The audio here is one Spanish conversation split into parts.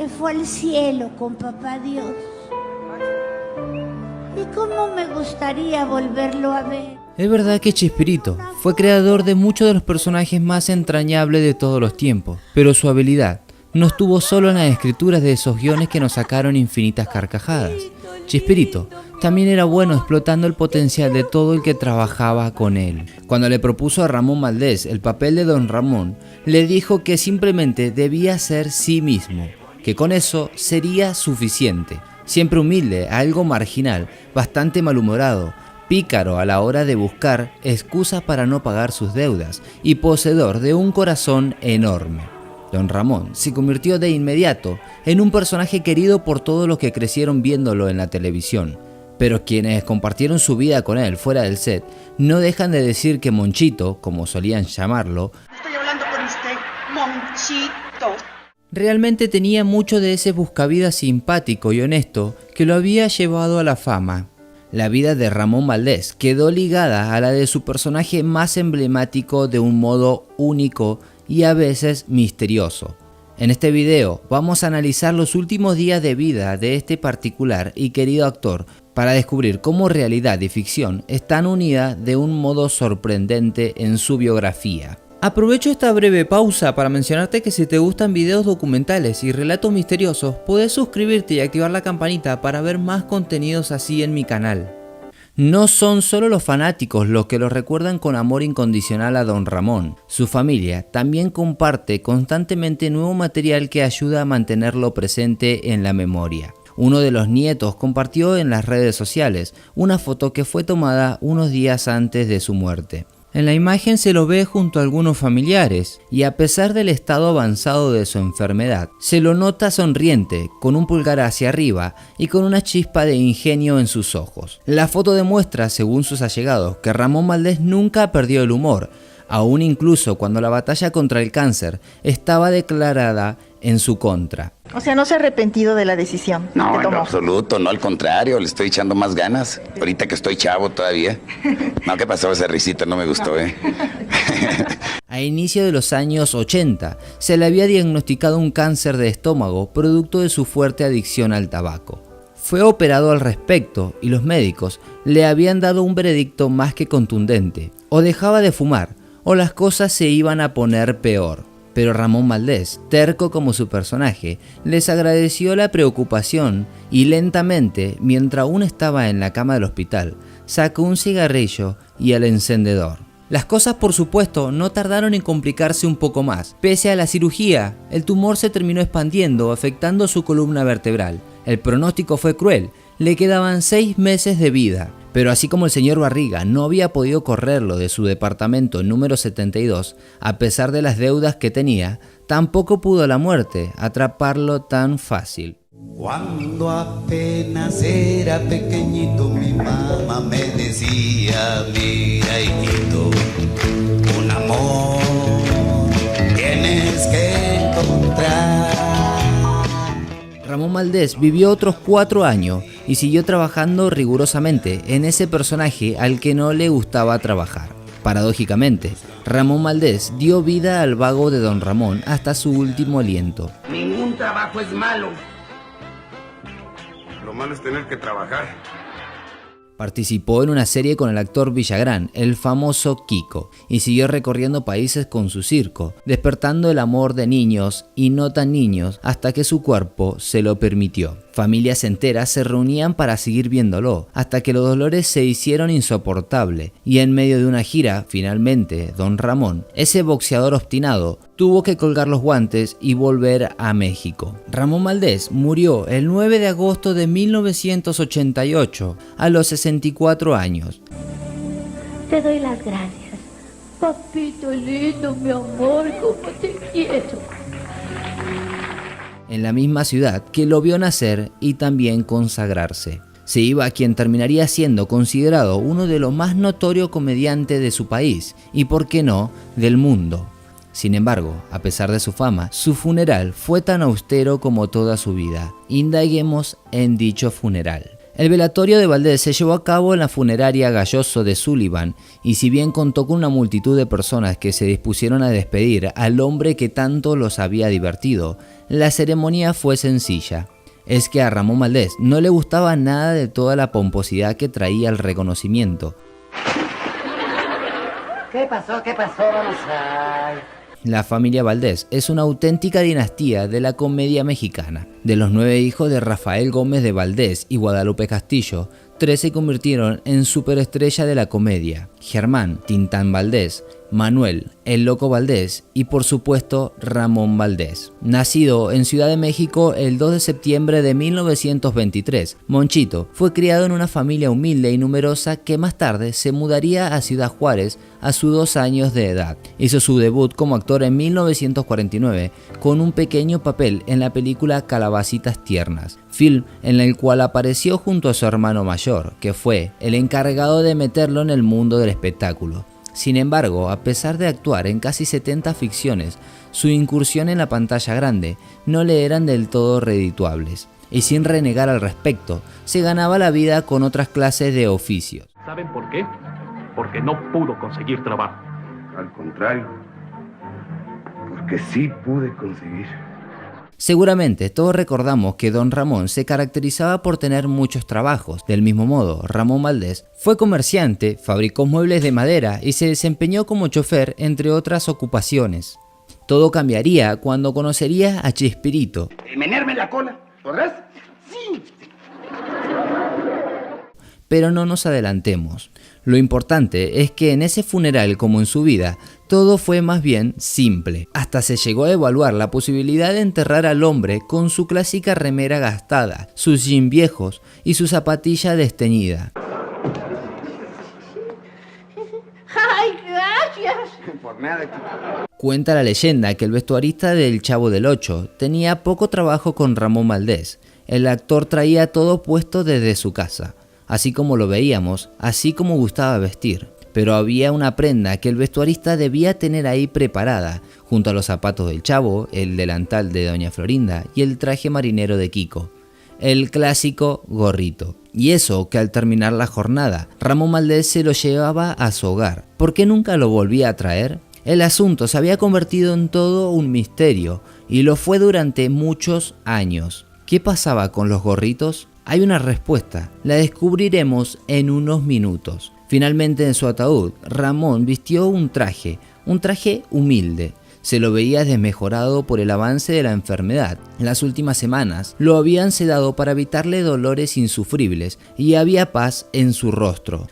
Se fue al cielo con papá Dios. Y cómo me gustaría volverlo a ver. Es verdad que Chespirito fue creador de muchos de los personajes más entrañables de todos los tiempos, pero su habilidad no estuvo solo en las escrituras de esos guiones que nos sacaron infinitas carcajadas. Chespirito también era bueno explotando el potencial de todo el que trabajaba con él. Cuando le propuso a Ramón Valdés el papel de Don Ramón, le dijo que simplemente debía ser sí mismo, que con eso sería suficiente. Siempre humilde, algo marginal, bastante malhumorado, pícaro a la hora de buscar excusas para no pagar sus deudas y poseedor de un corazón enorme. Don Ramón se convirtió de inmediato en un personaje querido por todos los que crecieron viéndolo en la televisión, pero quienes compartieron su vida con él fuera del set no dejan de decir que Monchito, como solían llamarlo, estoy hablando con usted, Monchito, realmente tenía mucho de ese buscavidas simpático y honesto que lo había llevado a la fama. La vida de Ramón Valdés quedó ligada a la de su personaje más emblemático de un modo único y a veces misterioso. En este video vamos a analizar los últimos días de vida de este particular y querido actor para descubrir cómo realidad y ficción están unidas de un modo sorprendente en su biografía. Aprovecho esta breve pausa para mencionarte que si te gustan videos documentales y relatos misteriosos, puedes suscribirte y activar la campanita para ver más contenidos así en mi canal. No son solo los fanáticos los que lo recuerdan con amor incondicional a Don Ramón. Su familia también comparte constantemente nuevo material que ayuda a mantenerlo presente en la memoria. Uno de los nietos compartió en las redes sociales una foto que fue tomada unos días antes de su muerte. En la imagen se lo ve junto a algunos familiares y a pesar del estado avanzado de su enfermedad, se lo nota sonriente, con un pulgar hacia arriba y con una chispa de ingenio en sus ojos. La foto demuestra, según sus allegados, que Ramón Valdés nunca perdió el humor, aún incluso cuando la batalla contra el cáncer estaba declarada en su contra. O sea, ¿no se ha arrepentido de la decisión No, que en tomó? lo absoluto, no, al contrario, le estoy echando más ganas. Ahorita que estoy chavo todavía. No, ¿qué pasó? Esa risita no me gustó, A inicio de los años 80, se le había diagnosticado un cáncer de estómago producto de su fuerte adicción al tabaco. Fue operado al respecto y los médicos le habían dado un veredicto más que contundente. O dejaba de fumar, o las cosas se iban a poner peor. Pero Ramón Valdés, terco como su personaje, les agradeció la preocupación y lentamente, mientras aún estaba en la cama del hospital, sacó un cigarrillo y el encendedor. Las cosas, por supuesto, no tardaron en complicarse un poco más. Pese a la cirugía, el tumor se terminó expandiendo, afectando su columna vertebral. El pronóstico fue cruel, le quedaban 6 meses de vida. Pero así como el señor Barriga no había podido correrlo de su departamento número 72, a pesar de las deudas que tenía, tampoco pudo la muerte atraparlo tan fácil. Cuando apenas era pequeñito mi mamá me decía, mira hijito, un amor tienes que encontrar. Ramón Valdés vivió otros 4 años y siguió trabajando rigurosamente en ese personaje al que no le gustaba trabajar. Paradójicamente, Ramón Valdés dio vida al vago de Don Ramón hasta su último aliento. ningún trabajo es malo. Lo malo es tener que trabajar. Participó en una serie con el actor Villagrán, el famoso Kiko, y siguió recorriendo países con su circo, despertando el amor de niños y no tan niños hasta que su cuerpo se lo permitió. Familias enteras se reunían para seguir viéndolo, hasta que los dolores se hicieron insoportables, y en medio de una gira, finalmente, Don Ramón, ese boxeador obstinado, tuvo que colgar los guantes y volver a México. Ramón Valdés murió el 9 de agosto de 1988, a los 64 años. Te doy las gracias. Papito lindo, mi amor, cómo te quiero. En la misma ciudad que lo vio nacer y también consagrarse. Se iba a quien terminaría siendo considerado uno de los más notorios comediantes de su país y, por qué no, del mundo. Sin embargo, a pesar de su fama, su funeral fue tan austero como toda su vida. Indaguemos en dicho funeral. El velatorio de Valdés se llevó a cabo en la funeraria Galloso de Sullivan y si bien contó con una multitud de personas que se dispusieron a despedir al hombre que tanto los había divertido, La ceremonia fue sencilla. Es que a Ramón Valdés no le gustaba nada de toda la pomposidad que traía el reconocimiento. ¿Qué pasó? Vamos a... La familia Valdés es una auténtica dinastía de la comedia mexicana. De los 9 hijos de Rafael Gómez de Valdés y Guadalupe Castillo, 3 se convirtieron en superestrella de la comedia: Germán Tintán Valdés, Manuel El Loco Valdés y por supuesto Ramón Valdés. Nacido en Ciudad de México el 2 de septiembre de 1923, Monchito fue criado en una familia humilde y numerosa que más tarde se mudaría a Ciudad Juárez a sus 2 años de edad. Hizo su debut como actor en 1949 con un pequeño papel en la película Calabacitas Tiernas, film en el cual apareció junto a su hermano mayor, que fue el encargado de meterlo en el mundo del espectáculo. Sin embargo, a pesar de actuar en casi 70 ficciones, su incursión en la pantalla grande no le eran del todo redituables, y sin renegar al respecto, se ganaba la vida con otras clases de oficios. ¿Saben por qué? Porque no pudo conseguir trabajo. Al contrario, porque sí pude conseguir. Seguramente todos recordamos que Don Ramón se caracterizaba por tener muchos trabajos. Del mismo modo, Ramón Valdés fue comerciante, fabricó muebles de madera y se desempeñó como chofer, entre otras ocupaciones. Todo cambiaría cuando conocería a Chespirito. ¿Menearme la cola? ¿Podrás? Sí. Pero no nos adelantemos. Lo importante es que en ese funeral, como en su vida, todo fue más bien simple. Hasta se llegó a evaluar la posibilidad de enterrar al hombre con su clásica remera gastada, sus jeans viejos y su zapatilla desteñida. ¡Ay, gracias! Por nada. Cuenta la leyenda que el vestuarista del Chavo del Ocho tenía poco trabajo con Ramón Valdés. El actor traía todo puesto desde su casa, así como lo veíamos, así como gustaba vestir. Pero había una prenda que el vestuarista debía tener ahí preparada, junto a los zapatos del Chavo, el delantal de Doña Florinda y el traje marinero de Kiko: el clásico gorrito. Y eso que al terminar la jornada, Ramón Valdés se lo llevaba a su hogar. ¿Por qué nunca lo volvía a traer? El asunto se había convertido en todo un misterio, y lo fue durante muchos años. ¿Qué pasaba con los gorritos? Hay una respuesta, la descubriremos en unos minutos. Finalmente, en su ataúd, Ramón vistió un traje humilde. Se lo veía desmejorado por el avance de la enfermedad. En las últimas semanas lo habían sedado para evitarle dolores insufribles y había paz en su rostro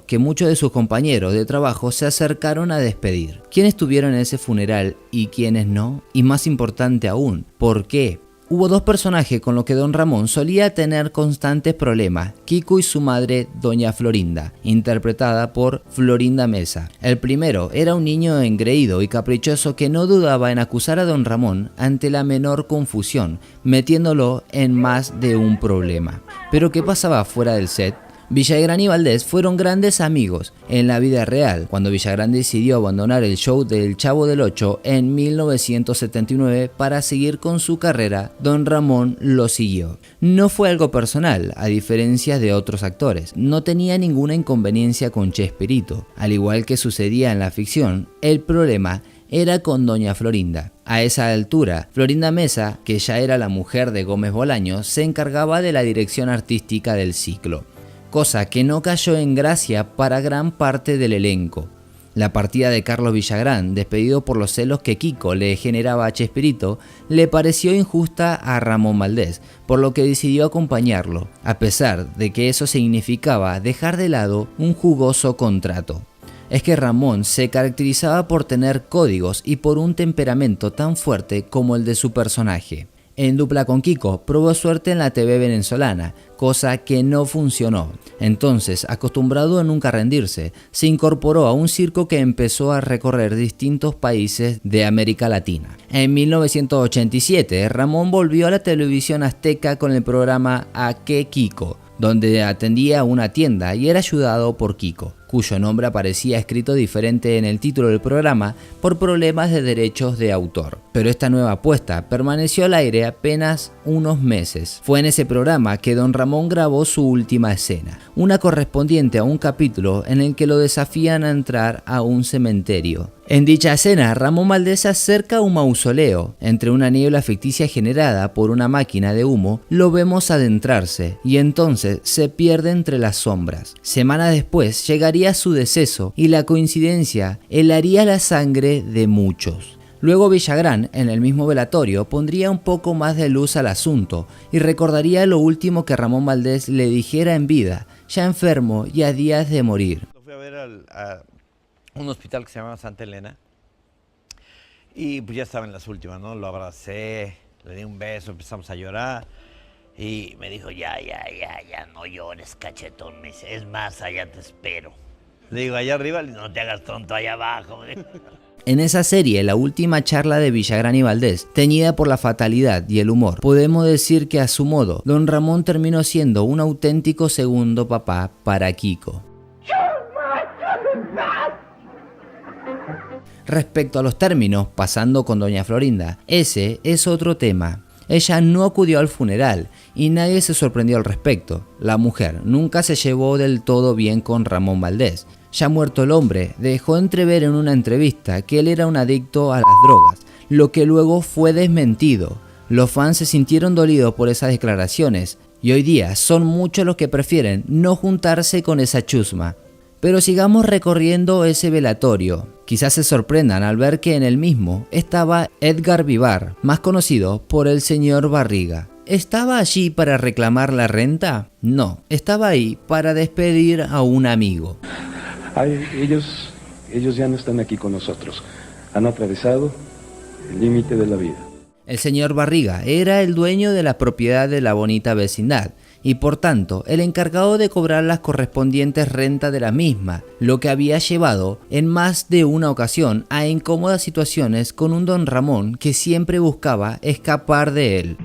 que muchos de sus compañeros de trabajo se acercaron a despedir. ¿Quiénes estuvieron en ese funeral y quiénes no? Y más importante aún, ¿por qué? Hubo 2 personajes con los que Don Ramón solía tener constantes problemas: Kiko y su madre, Doña Florinda, interpretada por Florinda Mesa. El primero era un niño engreído y caprichoso que no dudaba en acusar a Don Ramón ante la menor confusión, metiéndolo en más de un problema. Pero ¿qué pasaba fuera del set? Villagrán y Valdés fueron grandes amigos en la vida real. Cuando Villagrán decidió abandonar el show del Chavo del Ocho en 1979 para seguir con su carrera, Don Ramón lo siguió. No fue algo personal, a diferencia de otros actores. No tenía ninguna inconveniencia con Chespirito. Al igual que sucedía en la ficción, el problema era con Doña Florinda. A esa altura, Florinda Mesa, que ya era la mujer de Gómez Bolaños, se encargaba de la dirección artística del ciclo, cosa que no cayó en gracia para gran parte del elenco. La partida de Carlos Villagrán, despedido por los celos que Kiko le generaba a Chespirito, le pareció injusta a Ramón Valdés, por lo que decidió acompañarlo, a pesar de que eso significaba dejar de lado un jugoso contrato. Es que Ramón se caracterizaba por tener códigos y por un temperamento tan fuerte como el de su personaje. En dupla con Kiko, probó suerte en la TV venezolana, cosa que no funcionó. Entonces, acostumbrado a nunca rendirse, se incorporó a un circo que empezó a recorrer distintos países de América Latina. En 1987, Ramón volvió a la televisión azteca con el programa ¿A qué Kiko?, donde atendía una tienda y era ayudado por Kiko, cuyo nombre aparecía escrito diferente en el título del programa por problemas de derechos de autor. Pero esta nueva apuesta permaneció al aire apenas unos meses. Fue en ese programa que don Ramón grabó su última escena, una correspondiente a un capítulo en el que lo desafían a entrar a un cementerio. En dicha escena, Ramón Valdés se acerca a un mausoleo. Entre una niebla ficticia generada por una máquina de humo, lo vemos adentrarse y entonces se pierde entre las sombras. Semanas después llegaría su deceso y la coincidencia helaría la sangre de muchos. Luego Villagrán, en el mismo velatorio, pondría un poco más de luz al asunto y recordaría lo último que Ramón Valdés le dijera en vida, ya enfermo y a días de morir. Fui a ver a un hospital que se llama Santa Elena y pues ya estaba en las últimas, ¿no? Lo abracé, le di un beso, empezamos a llorar y me dijo, ya, no llores, cachetón. Me dice, es más, allá te espero. Le digo, allá arriba, no te hagas tonto, allá abajo. En esa serie, la última charla de Villagrán y Valdés, teñida por la fatalidad y el humor, podemos decir que a su modo, don Ramón terminó siendo un auténtico segundo papá para Kiko. Respecto a los términos, pasando con doña Florinda, ese es otro tema. Ella no acudió al funeral y nadie se sorprendió al respecto. La mujer nunca se llevó del todo bien con Ramón Valdés. Ya muerto el hombre, dejó entrever en una entrevista que él era un adicto a las drogas, lo que luego fue desmentido. Los fans se sintieron dolidos por esas declaraciones y hoy día son muchos los que prefieren no juntarse con esa chusma. Pero sigamos recorriendo ese velatorio. Quizás se sorprendan al ver que en el mismo estaba Edgar Vivar, más conocido por el señor Barriga. ¿Estaba allí para reclamar la renta? No, estaba ahí para despedir a un amigo. Ellos ya no están aquí con nosotros. Han atravesado el límite de la vida. El señor Barriga era el dueño de la propiedad de la bonita vecindad y por tanto el encargado de cobrar las correspondientes rentas de la misma, lo que había llevado en más de una ocasión a incómodas situaciones con un don Ramón que siempre buscaba escapar de él.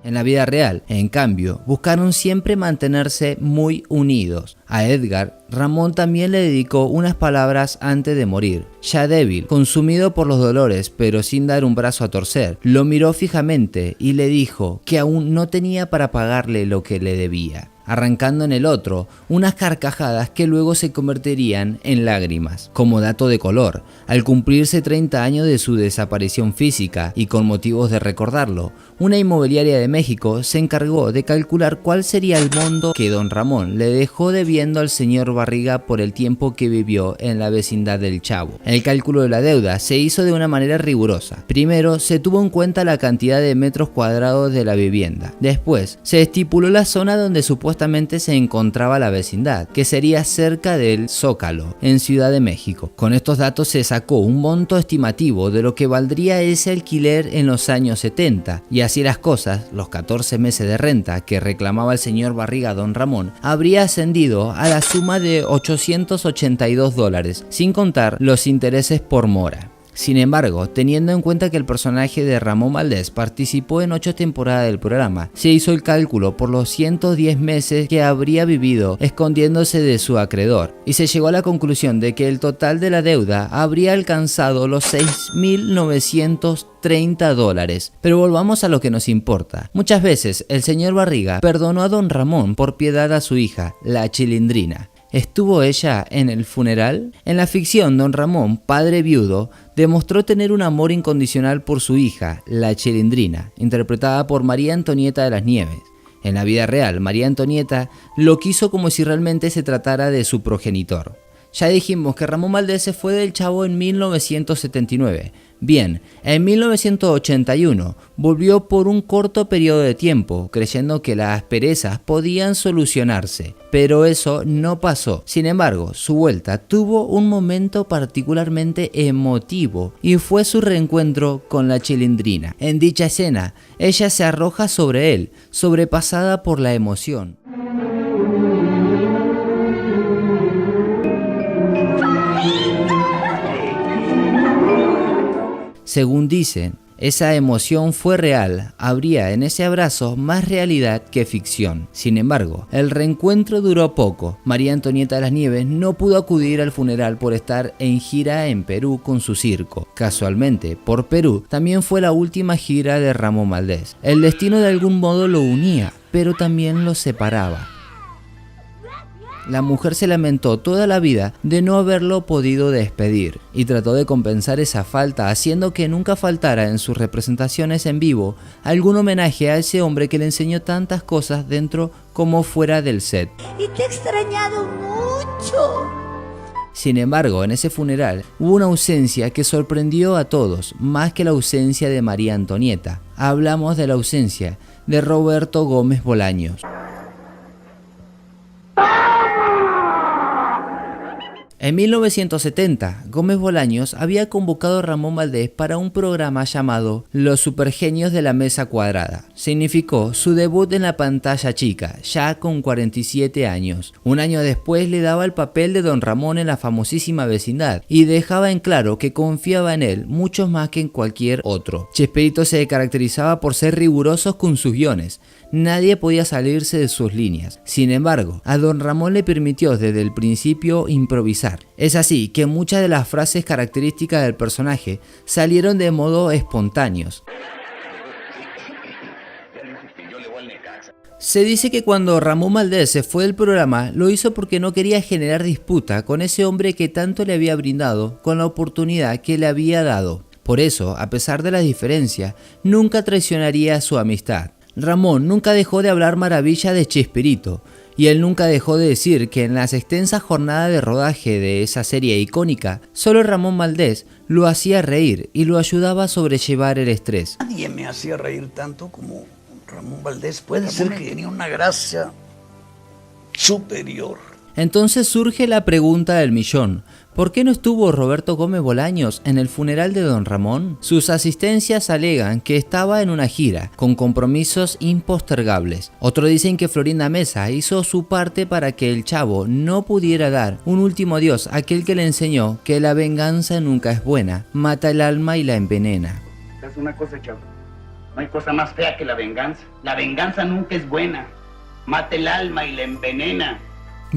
En la vida real, en cambio, buscaron siempre mantenerse muy unidos. A Edgar, Ramón también le dedicó unas palabras antes de morir. Ya débil, consumido por los dolores, pero sin dar un brazo a torcer, lo miró fijamente y le dijo que aún no tenía para pagarle lo que le debía, arrancando en el otro unas carcajadas que luego se convertirían en lágrimas. Como dato de color, al cumplirse 30 años de su desaparición física y con motivos de recordarlo, una inmobiliaria de México se encargó de calcular cuál sería el monto que don Ramón le dejó debiendo al señor Barriga por el tiempo que vivió en la vecindad del Chavo. El cálculo de la deuda se hizo de una manera rigurosa. Primero se tuvo en cuenta la cantidad de metros cuadrados de la vivienda. Después se estipuló la zona donde supuestamente se encontraba la vecindad, que sería cerca del Zócalo, en Ciudad de México. Con estos datos se sacó un monto estimativo de lo que valdría ese alquiler en los años 70, y así las cosas, los 14 meses de renta que reclamaba el señor Barriga a don Ramón habría ascendido a la suma de $882, sin contar los intereses por mora. Sin embargo, teniendo en cuenta que el personaje de Ramón Valdés participó en 8 temporadas del programa, se hizo el cálculo por los 110 meses que habría vivido escondiéndose de su acreedor, y se llegó a la conclusión de que el total de la deuda habría alcanzado los $6.930. Pero volvamos a lo que nos importa. Muchas veces el señor Barriga perdonó a don Ramón por piedad a su hija, la Chilindrina. ¿Estuvo ella en el funeral? En la ficción, don Ramón, padre viudo, demostró tener un amor incondicional por su hija, la Chilindrina, interpretada por María Antonieta de las Nieves. En la vida real, María Antonieta lo quiso como si realmente se tratara de su progenitor. Ya dijimos que Ramón Valdés se fue del Chavo en 1979. Bien, en 1981 volvió por un corto periodo de tiempo, creyendo que las asperezas podían solucionarse, pero eso no pasó. Sin embargo, su vuelta tuvo un momento particularmente emotivo y fue su reencuentro con la Chilindrina. En dicha escena, ella se arroja sobre él, sobrepasada por la emoción. Según dicen, Esa emoción fue real, habría en ese abrazo más realidad que ficción. Sin embargo, el reencuentro duró poco. María Antonieta de las Nieves no pudo acudir al funeral por estar en gira en Perú con su circo. Casualmente, por Perú también fue la última gira de Ramón Valdés. El destino de algún modo lo unía, pero también lo separaba. La mujer se lamentó toda la vida de no haberlo podido despedir y trató de compensar esa falta haciendo que nunca faltara en sus representaciones en vivo algún homenaje a ese hombre que le enseñó tantas cosas dentro como fuera del set. Y te he extrañado mucho. Sin embargo, en ese funeral hubo una ausencia que sorprendió a todos, más que la ausencia de María Antonieta. Hablamos de la ausencia de Roberto Gómez Bolaños. En 1970, Gómez Bolaños había convocado a Ramón Valdés para un programa llamado Los Supergenios de la Mesa Cuadrada. Significó su debut en la pantalla chica, ya con 47 años. Un año después le daba el papel de Don Ramón en la famosísima Vecindad y dejaba en claro que confiaba en él mucho más que en cualquier otro. Chespirito se caracterizaba por ser rigurosos con sus guiones. Nadie podía salirse de sus líneas. Sin embargo, a Don Ramón le permitió desde el principio improvisar. Es así que muchas de las frases características del personaje salieron de modo espontáneos. Se dice que cuando Ramón Valdés se fue del programa, lo hizo porque no quería generar disputa con ese hombre que tanto le había brindado con la oportunidad que le había dado. Por eso, a pesar de las diferencias, nunca traicionaría su amistad. Ramón nunca dejó de hablar maravilla de Chespirito, y él nunca dejó de decir que en las extensas jornadas de rodaje de esa serie icónica, solo Ramón Valdés lo hacía reír y lo ayudaba a sobrellevar el estrés. Nadie me hacía reír tanto como Ramón Valdés. Puede ser que tenía una gracia superior. Entonces surge la pregunta del millón. ¿Por qué no estuvo Roberto Gómez Bolaños en el funeral de Don Ramón? Sus asistencias alegan que estaba en una gira, con compromisos impostergables. Otros dicen que Florinda Mesa hizo su parte para que el chavo no pudiera dar un último adiós a aquel que le enseñó que la venganza nunca es buena, mata el alma y la envenena. Es una cosa, chavo. No hay cosa más fea que la venganza. La venganza nunca es buena. Mata el alma y la envenena.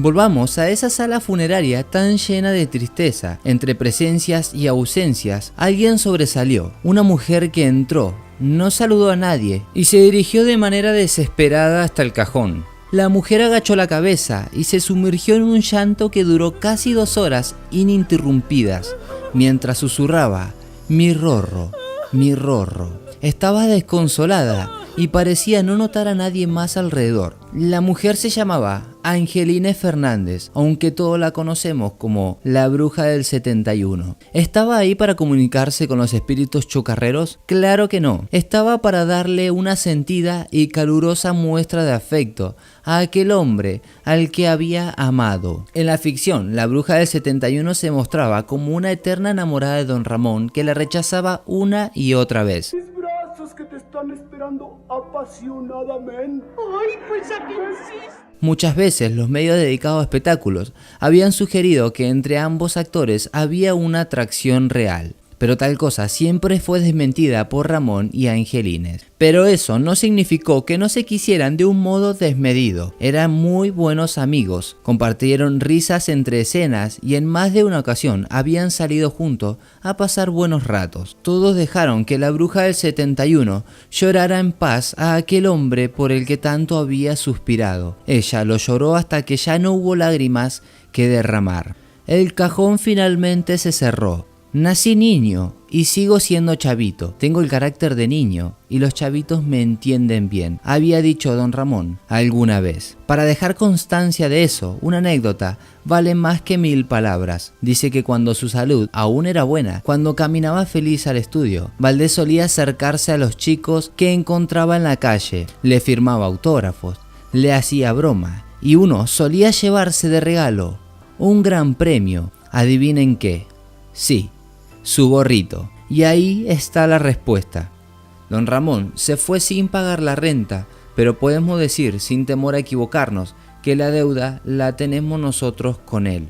Volvamos a esa sala funeraria tan llena de tristeza. Entre presencias y ausencias, alguien sobresalió. Una mujer que entró, no saludó a nadie y se dirigió de manera desesperada hasta el cajón. La mujer agachó la cabeza y se sumergió en un llanto que duró casi 2 horas ininterrumpidas, mientras susurraba, mi Rorro, mi Rorro. Estaba desconsolada y parecía no notar a nadie más alrededor. La mujer se llamaba Angelina Fernández, aunque todos la conocemos como la bruja del 71. ¿Estaba ahí para comunicarse con los espíritus chocarreros? Claro que no. Estaba para darle una sentida y calurosa muestra de afecto a aquel hombre al que había amado. En la ficción, la bruja del 71 se mostraba como una eterna enamorada de Don Ramón que la rechazaba una y otra vez. Que te están esperando apasionadamente. Ay, pues aquí insiste. Muchas veces los medios dedicados a espectáculos habían sugerido que entre ambos actores había una atracción real. Pero tal cosa siempre fue desmentida por Ramón y Angelines. Pero eso no significó que no se quisieran de un modo desmedido. Eran muy buenos amigos, compartieron risas entre escenas y en más de una ocasión habían salido juntos a pasar buenos ratos. Todos dejaron que la bruja del 71 llorara en paz a aquel hombre por el que tanto había suspirado. Ella lo lloró hasta que ya no hubo lágrimas que derramar. El cajón finalmente se cerró. Nací niño y sigo siendo chavito. Tengo el carácter de niño y los chavitos me entienden bien, había dicho Don Ramón alguna vez. Para dejar constancia de eso, una anécdota vale más que 1000 palabras. Dice que cuando su salud aún era buena, cuando caminaba feliz al estudio, Valdés solía acercarse a los chicos que encontraba en la calle, le firmaba autógrafos, le hacía broma y uno solía llevarse de regalo un gran premio. ¿Adivinen qué? Sí, su gorrito. Y ahí está la respuesta. Don Ramón se fue sin pagar la renta, pero podemos decir sin temor a equivocarnos que la deuda la tenemos nosotros con él.